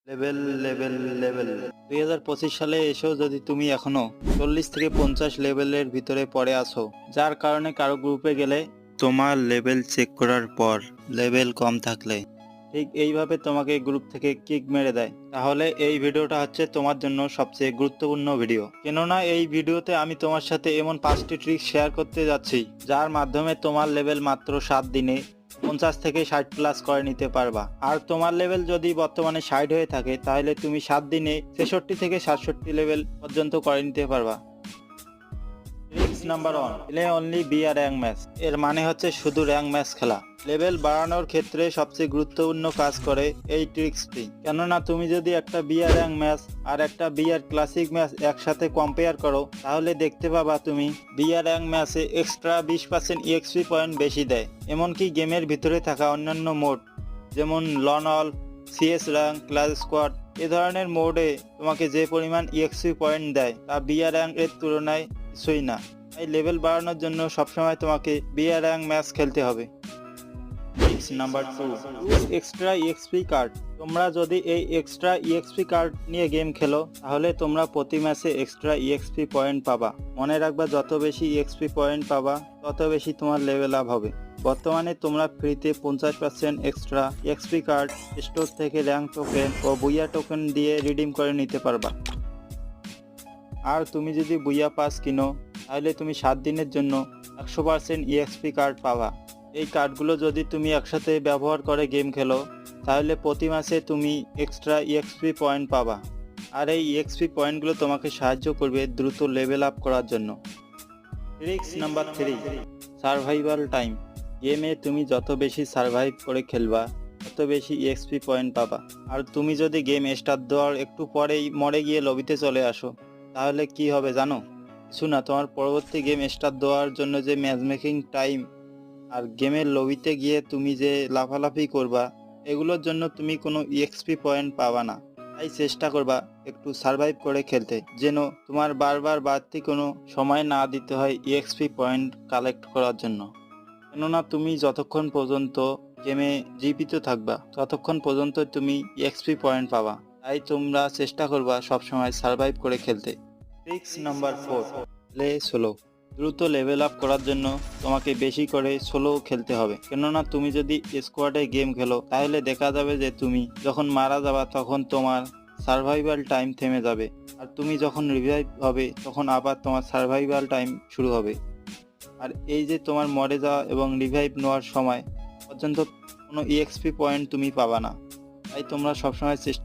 Level level level 2025 সালে এসেও যদি তুমি এখনো 40 থেকে 50 লেভেলের ভিতরে পড়ে আছো, যার কারণে কারো গ্রুপে গেলে তোমার লেভেল চেক করার পর লেভেল কম থাকলে ঠিক এইভাবে তোমাকে গ্রুপ থেকে কিক মেরে দেয়, তাহলে এই ভিডিওটা হচ্ছে তোমার জন্য সবচেয়ে গুরুত্বপূর্ণ ভিডিও। কেননা এই ভিডিওতে আমি তোমার সাথে এমন 5টি ট্রিক শেয়ার করতে যাচ্ছি যার মাধ্যমে তোমার লেভেল মাত্র 7 দিনে 50 থেকে 60 প্লাস করে নিতে পারবা। আর তোমার লেভেল যদি বর্তমানে 60 হয়ে থাকে তাহলে তুমি 7 দিনে 63 থেকে 67 লেভেল পর্যন্ত করে নিতে পারবা। Tricks number 1, play only BR rank match. এর মানে হচ্ছে শুধু র্যাঙ্ক ম্যাচ খেলা। লেভেল বাড়ানোর ক্ষেত্রে সবচেয়ে গুরুত্বপূর্ণ কাজ করে এই ট্রিক্সটি। কেননা তুমি যদি একটা বিআর র্যাঙ্ক ম্যাচ আর একটা বিআর ক্লাসিক ম্যাচ একসাথে কম্পেয়ার করো, তাহলে দেখতে পাবা তুমি বিআর র্যাঙ্ক ম্যাচে এক্সট্রা 20% ইএক্সপি পয়েন্ট বেশি দেয়। এমনকি গেমের ভিতরে থাকা অন্যান্য মোড যেমন লনল, সিএস র্যাঙ্ক, ক্লাস স্কোয়াড এ ধরনের মোডে তোমাকে যে পরিমাণ ইএক্সপি পয়েন্ট দেয় তা বিআর র্যাঙ্ক এর তুলনায় কিছুই না। তাই লেভেল বাড়ানোর জন্য সবসময় তোমাকে বিআর র্যাঙ্ক ম্যাচ খেলতে হবে। Tricks number 2, extra EXP card. তোমরা যদি এই এক্সট্রা ইএক্সপি কার্ড নিয়ে গেম খেলো তাহলে তোমরা প্রতি ম্যাচে এক্সট্রা ইএক্সপি পয়েন্ট পাবা। মনে রাখবা, যত বেশি ইএক্সপি পয়েন্ট পাবা তত বেশি তোমার লেভেল আপ হবে। বর্তমানে তোমরা ফ্রিতে 50% এক্সট্রা ইএক্সপি কার্ড স্টোর থেকে র্যাঙ্ক টোকেন ও বুইয়া টোকেন দিয়ে রিডিম করে নিতে পারবা। আর তুমি যদি বুইয়া পাস কিনো তাহলে তুমি 7 দিনের জন্য 100% ইএক্সপি কার্ড পাবা। এই কার্ডগুলো যদি তুমি একসাথে ব্যবহার করে গেম খেলো তাহলে প্রতি মাসে তুমি এক্সট্রা ইএক্সপি পয়েন্ট পাবা। আর এই ইএক্সপি পয়েন্টগুলো তোমাকে সাহায্য করবে দ্রুত লেভেল আপ করার জন্য। Tricks number 3, survival time. গেমে তুমি যত বেশি সার্ভাইভ করে খেলবা তত বেশি ইএক্সপি পয়েন্ট পাবা। আর তুমি যদি গেম স্টার্ট দেওয়ার একটু পরেই মরে গিয়ে লবিতে চলে আসো তাহলে কি হবে জানো? শোনা, তোমার পরবর্তী গেম স্টার্ট দেওয়ার জন্য যে ম্যাচ মেকিং টাইম আর গেমের লবিতে গিয়ে তুমি যে লাফালাফি করবা এগুলোর জন্য তুমি কোনো ইএক্সপি পয়েন্ট পাবা না। তাই চেষ্টা করবা একটু সার্ভাইভ করে খেলতে, যেন তোমার বারবার বাড়তি কোনো সময় না দিতে হয় ইএক্সপি পয়েন্ট কালেক্ট করার জন্য। কেননা তুমি যতক্ষণ পর্যন্ত গেমে জীবিত থাকবা ততক্ষণ পর্যন্ত তুমি ইএক্সপি পয়েন্ট পাবা। তাই তোমরা চেষ্টা করবা সবসময় সার্ভাইভ করে খেলতে। Tricks number 4, play solo. দ্রুত লেভেল আপ করার জন্য তোমাকে বেশি করে সোলো খেলতে হবে। কেননা তুমি যদি স্কোয়াডে গেম খেলো তাহলে দেখা যাবে যে তুমি যখন মারা যাবা তখন তোমার সার্ভাইভাল টাইম থেমে যাবে, আর তুমি যখন রিভাইভ হবে তখন আবার তোমার সার্ভাইভাল টাইম শুরু হবে। আর এই যে তোমার মরে যাওয়া এবং রিভাইভ নেওয়ার সময় পর্যন্ত কোনো ইএক্সপি পয়েন্ট তুমি পাবা না। তাই তোমরা সবসময় চেষ্টা